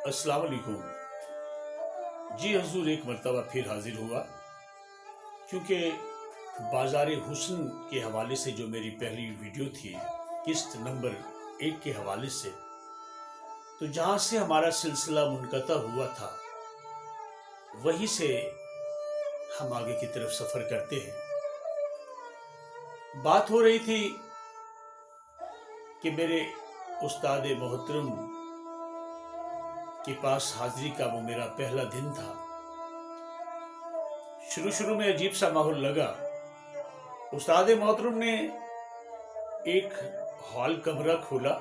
अस्सलाम वालेकुम। जी हजूर, एक मरतबा फिर हाजिर हुआ, क्योंकि बाज़ार हुस्न के हवाले से जो मेरी पहली वीडियो थी, किस्त नंबर 1 के हवाले से, तो जहाँ से हमारा सिलसिला मुनक़ता हुआ था, वहीं से हम आगे की तरफ सफ़र करते हैं। बात हो रही थी कि मेरे उस्ताद मोहतरम के पास हाजिरी का वो मेरा पहला दिन था। शुरू में अजीब सा माहौल लगा। उस्ताद मोहतरम ने एक हॉल कमरा खोला।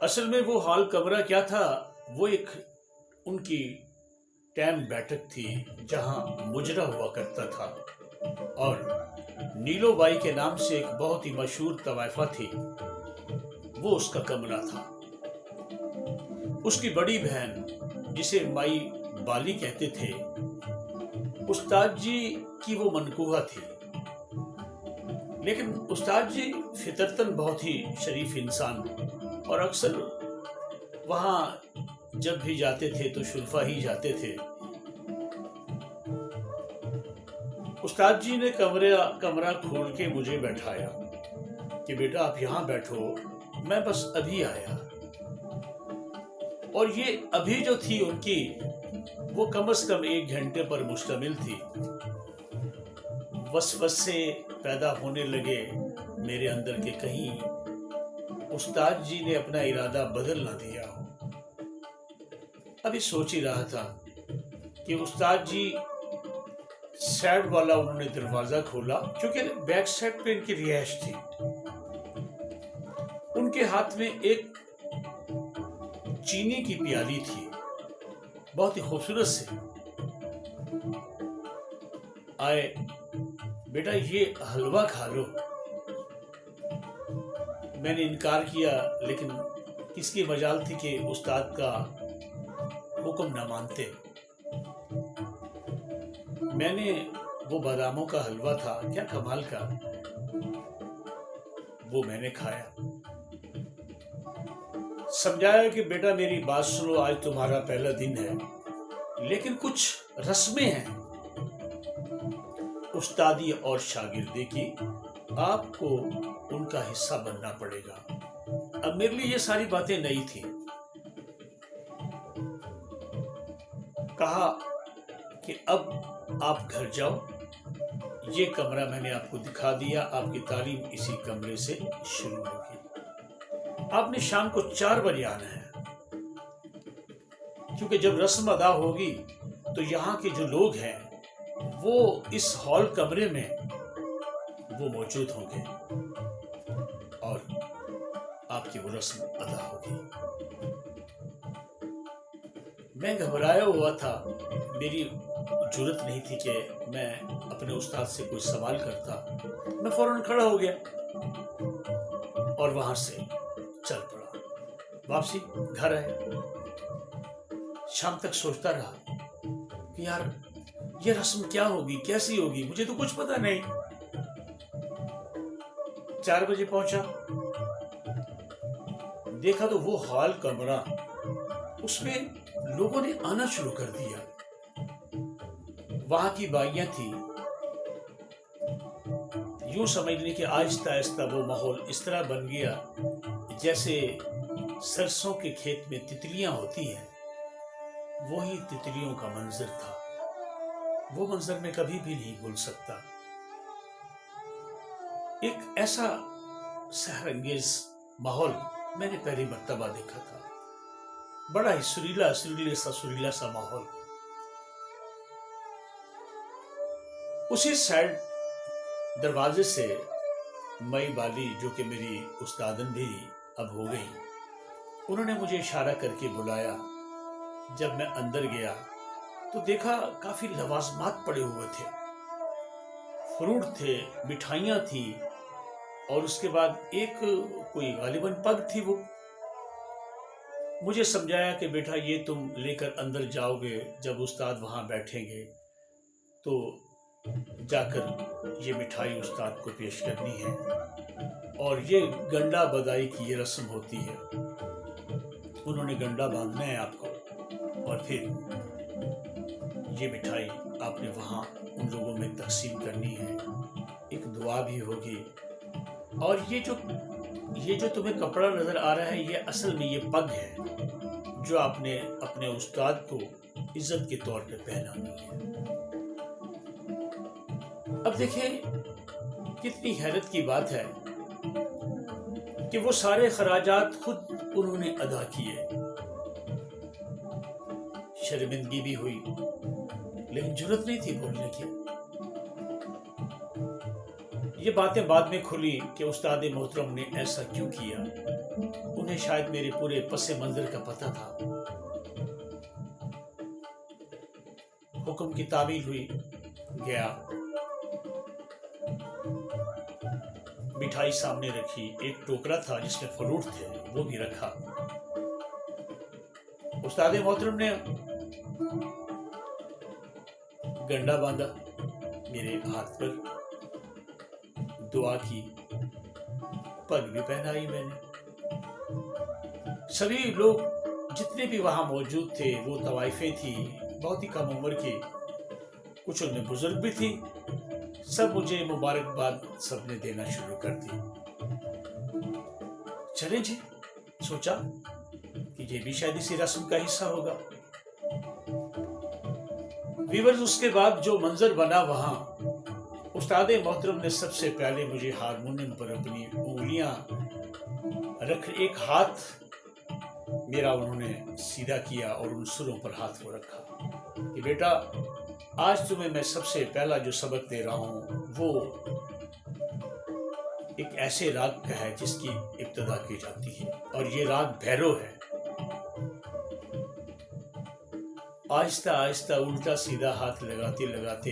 असल में वो हॉल कमरा क्या था, वो एक उनकी टैम बैठक थी जहां मुजरा हुआ करता था, और नीलो बाई के नाम से एक बहुत ही मशहूर तवाइफा थी, वो उसका कमरा था। उसकी बड़ी बहन, जिसे माई बाली कहते थे, उस्ताद जी की वो मनकूहा थी। लेकिन उस्ताद जी फितरतन बहुत ही शरीफ इंसान, और अक्सर वहाँ जब भी जाते थे तो शुरफा ही जाते थे। उस्ताद जी ने कमरा खोल के मुझे बैठाया कि बेटा आप यहाँ बैठो, मैं बस अभी आया। और ये अभी जो थी उनकी, वो कम से कम 1 घंटे पर मुश्तमिल थी। वसवसे पैदा होने लगे मेरे अंदर के कहीं उस्ताद जी ने अपना इरादा बदल ना दिया हो। अभी सोच ही रहा था कि उस्ताद जी साइड वाला उन्होंने दरवाजा खोला, क्योंकि बैक साइड पे इनकी रिहाइश थी। उनके हाथ में एक चीनी की प्याली थी, बहुत ही खूबसूरत से। आए बेटा, ये हलवा खा लो। मैंने इनकार किया, लेकिन किसकी मजाल थी कि उस्ताद का हुक्म ना मानते। मैंने वो बादामों का हलवा था, क्या कमाल का, वो मैंने खाया। समझाया कि बेटा मेरी बात सुनो, आज तुम्हारा पहला दिन है, लेकिन कुछ रस्में हैं उस्तादी और शागिर्दी की, आपको उनका हिस्सा बनना पड़ेगा। अब मेरे लिए ये सारी बातें नई थी। कहा कि अब आप घर जाओ, ये कमरा मैंने आपको दिखा दिया, आपकी तालीम इसी कमरे से शुरू होगी। आपने शाम को 4 बजे आना है, क्योंकि जब रस्म अदा होगी तो यहाँ के जो लोग हैं वो इस हॉल कमरे में वो मौजूद होंगे और आपकी वो रस्म अदा होगी। मैं घबराया हुआ था, मेरी जुर्रत नहीं थी कि मैं अपने उस्ताद से कोई सवाल करता। मैं फौरन खड़ा हो गया और वहां से चल पड़ा। वापसी घर आया। शाम तक सोचता रहा कि यार ये रस्म क्या होगी, कैसी होगी, मुझे तो कुछ पता नहीं। 4 बजे पहुंचा, देखा तो वो हॉल कमरा, उसमें लोगों ने आना शुरू कर दिया। वहां की बाइयां थी। यूं समझ ली कि आहिस्ता आहिस्ता वो माहौल इस तरह बन गया जैसे सरसों के खेत में तितलियां होती हैं, वही तितलियों का मंजर था। वो मंजर मैं कभी भी नहीं भूल सकता। एक ऐसा सहरंगेज माहौल मैंने पहली मर्तबा देखा था। बड़ा ही सुरीला सा माहौल। उसी साइड दरवाजे से मई बाली, जो कि मेरी उस्तादन भी अब हो गई, उन्होंने मुझे इशारा करके बुलाया। जब मैं अंदर गया तो देखा काफी लवाजमात पड़े हुए थे, फ्रूट थे, मिठाइयाँ थी, और उसके बाद एक कोई गालिबन पग थी। वो मुझे समझाया कि बेटा ये तुम लेकर अंदर जाओगे, जब उस्ताद वहाँ बैठेंगे तो जाकर ये मिठाई उस्ताद को पेश करनी है, और ये गंडा बदाई की ये रस्म होती है। उन्होंने गंडा बांधना है आपको, और फिर ये मिठाई आपने वहाँ उन लोगों में तकसीम करनी है, एक दुआ भी होगी। और ये जो तुम्हें कपड़ा नजर आ रहा है, ये असल में ये पग है जो आपने अपने उस्ताद को इज्जत के तौर पे पहनानी है। अब देखें कितनी हैरत की बात है कि वो सारे खराजात खुद उन्होंने अदा किए। शर्मिंदगी भी हुई, लेकिन जरूरत नहीं थी बोलने की। ये बातें बाद में खुली कि उस्ताद मोहतरम ने ऐसा क्यों किया। उन्हें शायद मेरे पूरे पसे मंजर का पता था। हुक्म की तामील हुई, गया, मिठाई सामने रखी, एक टोकरा था जिसमें फ्रूट थे, वो भी रखा। उस्ताद मोहतरम ने गंडा बांधा मेरे हाथ पर, दुआ की, पग भी पहनाई मैंने। सभी लोग जितने भी वहां मौजूद थे, वो तवाइफें थी, बहुत ही कम उम्र की, कुछ उनमें बुजुर्ग भी थी, सब मुझे मुबारकबाद सबने देना शुरू कर दी। चले जी, सोचा कि ये भी शायद इसी रस्म का हिस्सा होगा। वीवर्स, उसके बाद जो मंजर बना वहां, उस्ताद मोहतरम ने सबसे पहले मुझे हारमोनियम पर अपनी उंगलियां रख, एक हाथ मेरा उन्होंने सीधा किया और उन सुरों पर हाथ को रखा कि बेटा, आज तुम्हें मैं सबसे पहला जो सबक दे रहा हूं वो एक ऐसे राग का है जिसकी इब्तिदा की जाती है, और ये राग भैरव है। आहिस्ता आहिस्ता उल्टा सीधा हाथ लगाते लगाते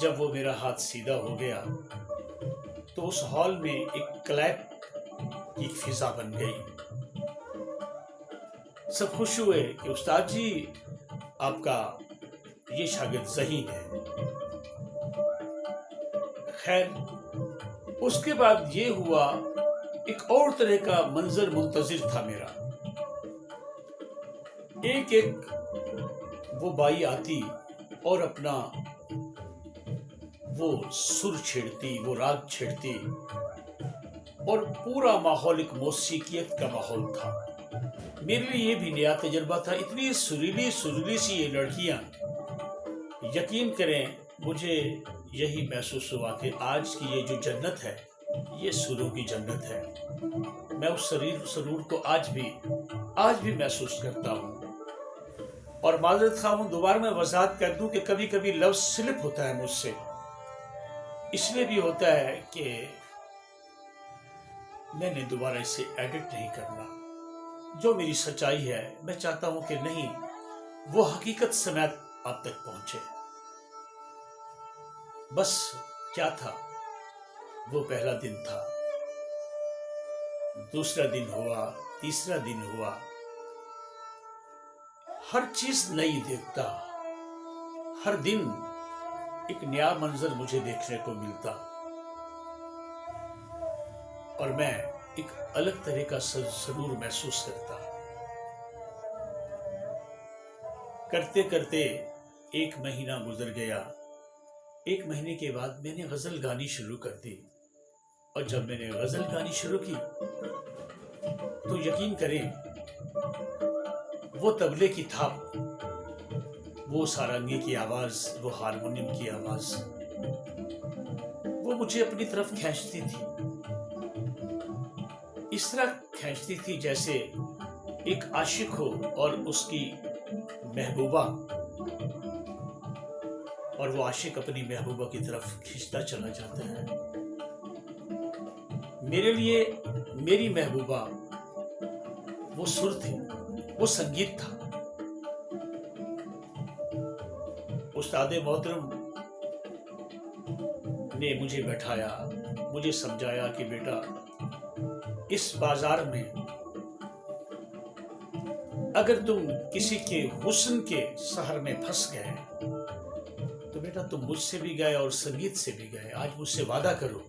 जब वो मेरा हाथ सीधा हो गया तो उस हॉल में एक क्लैप की फिजा बन गई। सब खुश हुए कि उस्ताद जी, आपका ये शागिर्द ज़हीन है। खैर, उसके बाद ये हुआ, एक और तरह का मंजर मुंतजिर था मेरा। एक एक वो बाई आती और अपना वो सुर छेड़ती, वो राग छेड़ती, और पूरा माहौल एक मौसीकियत का माहौल था। मेरे लिए ये भी नया तजुर्बा था। इतनी सुरीली सुरीली सी ये लड़कियां, यकीन करें मुझे यही महसूस हुआ कि आज की ये जो जन्नत है, ये सुरों की जन्नत है। मैं उस सुरूर को आज भी महसूस करता हूँ। और माजरत खां हूँ, दोबारा मैं वजाहत कर दूं कि कभी कभी लफ्ज स्लिप होता है मुझसे, इसलिए भी होता है कि मैंने दोबारा इसे एडिट नहीं करना। जो मेरी सच्चाई है, मैं चाहता हूं कि नहीं, वो हकीकत समेत आप तक पहुंचे। बस क्या था, वो पहला दिन था, दूसरा दिन हुआ, तीसरा दिन हुआ, हर चीज नई देखता, हर दिन एक नया मंजर मुझे देखने को मिलता, और मैं एक अलग तरह का सुरूर महसूस करता। करते करते एक महीना गुजर गया। एक महीने के बाद मैंने गजल गानी शुरू कर दी, और जब मैंने गजल गानी शुरू की तो यकीन करें, वो तबले की थाप, वो सारंगी की आवाज, वो हारमोनियम की आवाज, वो मुझे अपनी तरफ खींचती थी। इस तरह खींचती थी जैसे एक आशिक हो और उसकी महबूबा, और वो आशिक अपनी महबूबा की तरफ खींचता चला जाता है। मेरे लिए मेरी महबूबा वो सुर थी, वो संगीत था। उस्ताद मोहतरम ने मुझे बैठाया, मुझे समझाया कि बेटा, इस बाजार में अगर तुम किसी के हुस्न के सहर में फंस गए तो बेटा तुम मुझसे भी गए और संगीत से भी गए। आज मुझसे वादा करो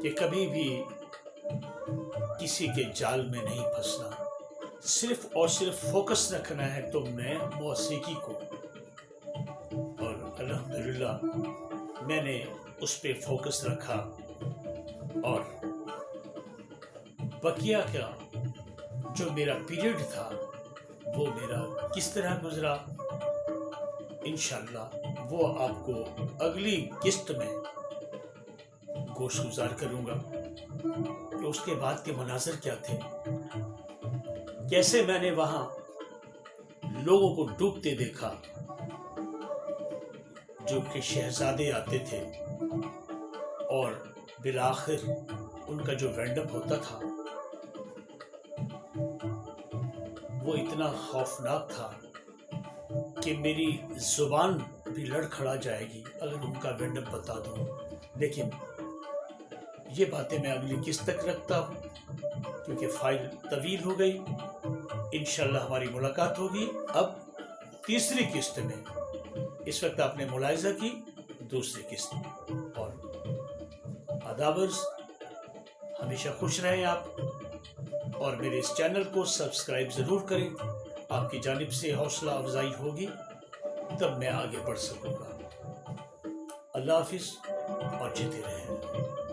कि कभी भी किसी के जाल में नहीं फंसना, صرف اور صرف فوکس رکھنا ہے تم نے موسیقی کو، اور الحمدللہ میں نے اس پہ فوکس رکھا، اور بقیہ کا جو میرا پیریڈ تھا وہ میرا کس طرح گزرا، انشاءاللہ وہ آپ کو اگلی قسط میں گوش گزار کروں گا کہ اس کے بعد کے مناظر کیا تھے، کیسے میں نے وہاں لوگوں کو ڈوبتے دیکھا، جو کہ شہزادے آتے تھے اور بالآخر ان کا جو وینڈ اپ ہوتا تھا وہ اتنا خوفناک تھا کہ میری زبان بھی لڑکھڑا جائے گی اگر ان کا وینڈ اپ بتا دوں، لیکن یہ باتیں میں اگلی قسط تک رکھتا ہوں کیونکہ فائل طویل ہو گئی۔ انشاءاللہ ہماری ملاقات ہوگی اب تیسری قسط میں، اس وقت آپ نے ملاحظہ کی دوسری قسط میں، اور آدابرز ہمیشہ خوش رہیں آپ، اور میرے اس چینل کو سبسکرائب ضرور کریں، آپ کی جانب سے حوصلہ افزائی ہوگی تب میں آگے بڑھ سکوں گا۔ اللہ حافظ اور جیتے رہیں۔